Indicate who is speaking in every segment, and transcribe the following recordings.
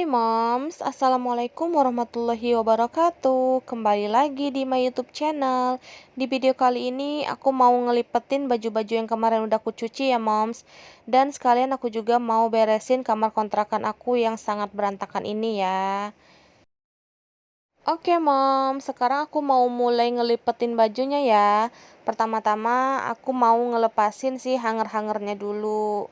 Speaker 1: Hai moms, assalamualaikum warahmatullahi wabarakatuh. Kembali lagi di my YouTube channel. Di video kali ini aku mau ngelipetin baju-baju yang kemarin udah aku cuci ya moms. Dan sekalian aku juga mau beresin kamar kontrakan aku yang sangat berantakan ini ya. Oke mom, sekarang aku mau mulai ngelipetin bajunya ya. Pertama-tama aku mau ngelepasin si hanger-hangernya dulu.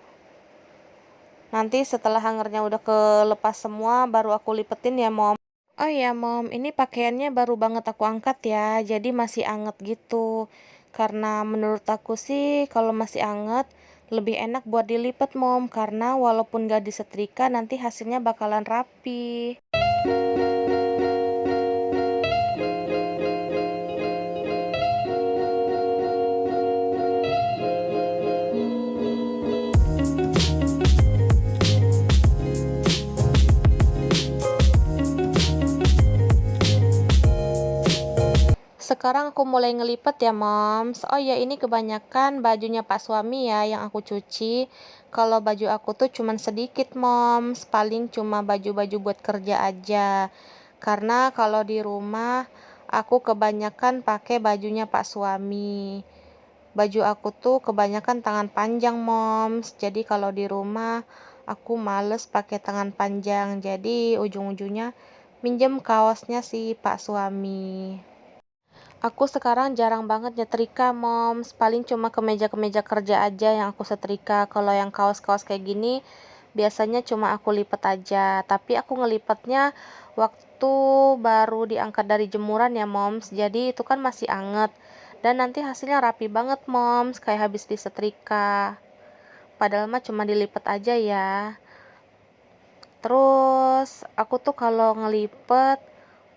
Speaker 1: Nanti setelah hangernya udah kelepas semua, baru aku lipetin ya, Mom. Oh iya, Mom, ini pakaiannya baru banget aku angkat ya, jadi masih anget gitu. Karena menurut aku sih, kalau masih anget, lebih enak buat dilipet, Mom. Karena walaupun gak disetrika, nanti hasilnya bakalan rapi. Sekarang aku mulai ngelipet ya moms. Oh ya, ini kebanyakan bajunya pak suami ya yang aku cuci. Kalau baju aku tuh cuman sedikit moms, paling cuma baju-baju buat kerja aja. Karena kalau di rumah aku kebanyakan pakai bajunya pak suami. Baju aku tuh kebanyakan tangan panjang moms. Jadi kalau di rumah aku males pakai tangan panjang. Jadi ujung-ujungnya minjem kaosnya si pak suami. Aku sekarang jarang banget nyetrika, moms. Paling cuma kemeja-kemeja kerja aja yang aku setrika. Kalau yang kaos-kaos kayak gini, biasanya cuma aku lipet aja. Tapi aku ngelipetnya waktu baru diangkat dari jemuran ya, moms. Jadi itu kan masih anget. Dan nanti hasilnya rapi banget, moms. Kayak habis disetrika. Padahal mah cuma dilipet aja ya. Terus aku tuh kalau ngelipet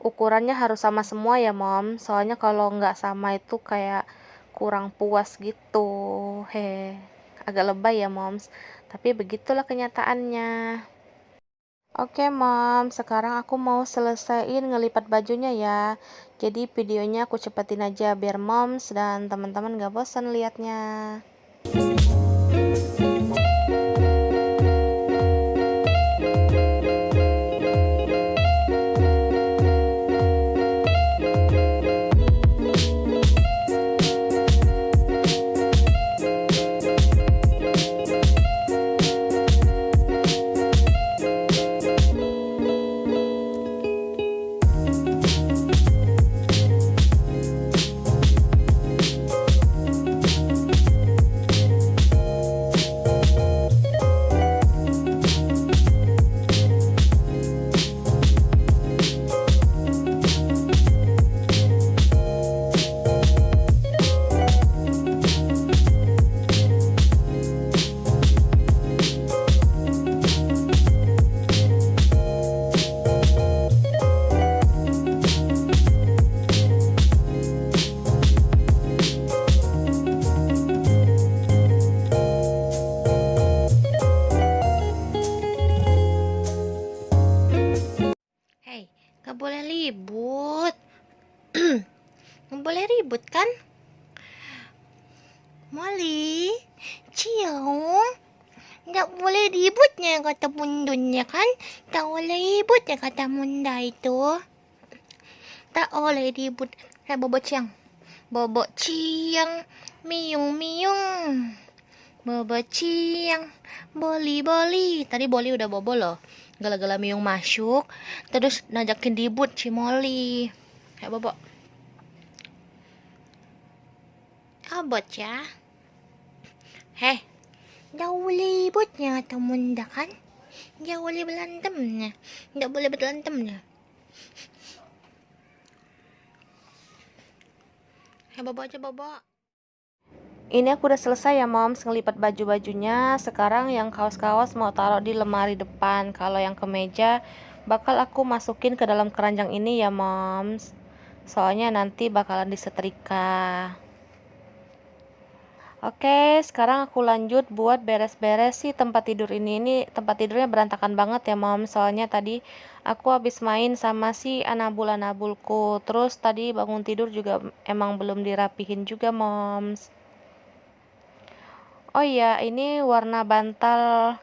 Speaker 1: ukurannya harus sama semua ya mom, soalnya kalau nggak sama itu kayak kurang puas gitu. Agak lebay ya moms, tapi begitulah kenyataannya. Oke mom, sekarang aku mau selesaiin ngelipat bajunya ya. Jadi videonya aku cepetin aja biar moms dan teman-teman gak bosan liatnya.
Speaker 2: Hei, gak boleh ribut. Gak boleh ribut kan? Molly, cium. Gak boleh ributnya kata bundunnya kan? Tak boleh ributnya kata bunda itu. Tak boleh ribut. Hei, bobo ciang. Bobo ciang. Miung miung. Bobo ciang. Boli boli. Tadi boli udah bobo loh. Gala-gala miung masuk. Terus najakin ribut si Molly. Hei, bobo. Abot ya. Heh, gak boleh ributnya atau munda kan? Gak boleh berantemnya. Gak boleh berantemnya. Heh, bobo aja bobo.
Speaker 1: Ini aku udah selesai ya moms ngelipat baju-bajunya. Sekarang yang kaos-kaos mau taruh di lemari depan. Kalau yang kemeja bakal aku masukin ke dalam keranjang ini ya moms. Soalnya nanti bakalan disetrika. Oke, sekarang aku lanjut buat beres-beres sih tempat tidur ini. Ini tempat tidurnya berantakan banget ya mom. Soalnya tadi aku habis main sama si anabul-anabulku. Terus tadi bangun tidur juga emang belum dirapihin juga moms. Oh iya, ini warna bantal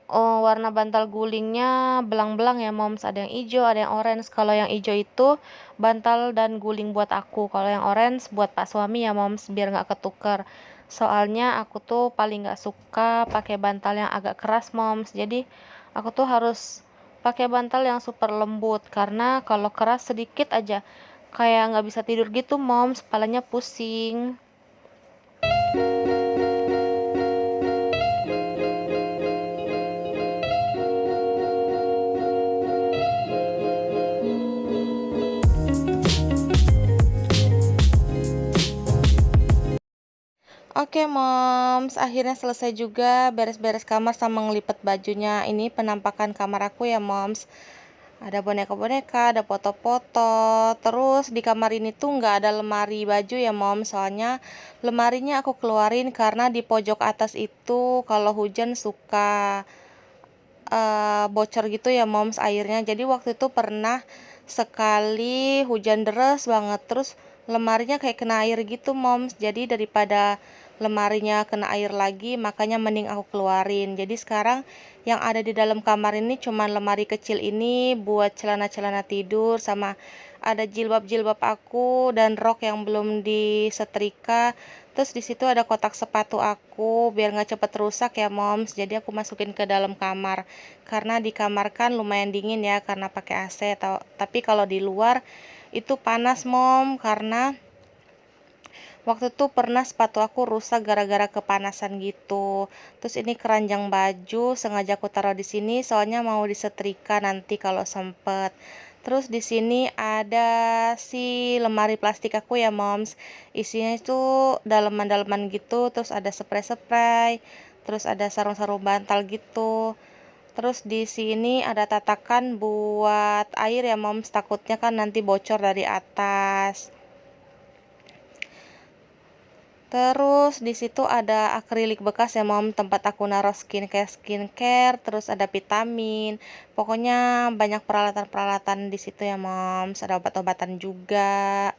Speaker 1: warna bantal gulingnya belang-belang ya moms, ada yang hijau ada yang orange. Kalau yang hijau itu bantal dan guling buat aku, kalau yang orange buat pak suami ya moms, biar nggak ketuker. Soalnya aku tuh paling nggak suka pakai bantal yang agak keras moms, jadi aku tuh harus pakai bantal yang super lembut, karena kalau keras sedikit aja kayak nggak bisa tidur gitu moms, kepalanya pusing. Oke moms, akhirnya selesai juga beres-beres kamar sama ngelipet bajunya. Ini penampakan kamar aku ya moms. Ada boneka-boneka, ada foto-foto. Terus di kamar ini tuh nggak ada lemari baju ya moms, soalnya lemarinya aku keluarin karena di pojok atas itu kalau hujan suka bocor gitu ya moms airnya. Jadi waktu itu pernah sekali hujan deras banget, terus lemarinya kayak kena air gitu moms. Jadi daripada lemarinya kena air lagi, makanya mending aku keluarin. Jadi sekarang yang ada di dalam kamar ini cuman lemari kecil ini buat celana-celana tidur, sama ada jilbab-jilbab aku dan rok yang belum disetrika. Terus di situ ada kotak sepatu aku biar nggak cepet rusak ya moms. Jadi aku masukin ke dalam kamar, karena di kamar kan lumayan dingin ya karena pakai AC. Tapi kalau di luar itu panas mom, karena waktu itu pernah sepatu aku rusak gara-gara kepanasan gitu. Terus ini keranjang baju sengaja aku taruh di sini soalnya mau disetrika nanti kalau sempet. Terus di sini ada si lemari plastik aku ya moms. Isinya itu daleman-daleman gitu, terus ada spray-spray, terus ada sarung-sarung bantal gitu. Terus di sini ada tatakan buat air ya moms, takutnya kan nanti bocor dari atas. Terus di situ ada akrilik bekas ya mom, tempat aku naruh skincare, terus ada vitamin. Pokoknya banyak peralatan-peralatan di situ ya moms, ada obat-obatan juga.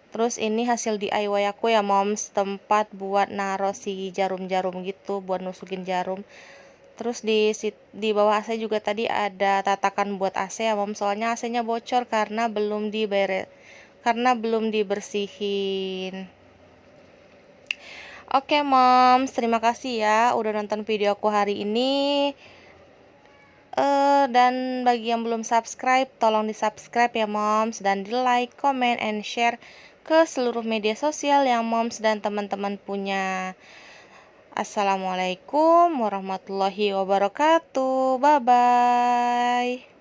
Speaker 1: Terus ini hasil DIY aku ya moms, tempat buat naruh si jarum-jarum gitu, buat nusukin jarum. Terus di bawah AC juga tadi ada tatakan buat AC ya mom, soalnya AC-nya bocor karena belum dibersihin. Oke moms, terima kasih ya udah nonton video aku hari ini. Dan bagi yang belum subscribe, tolong di subscribe ya moms, dan di like, comment, and share ke seluruh media sosial yang moms dan teman-teman punya. Assalamualaikum warahmatullahi wabarakatuh. Bye bye.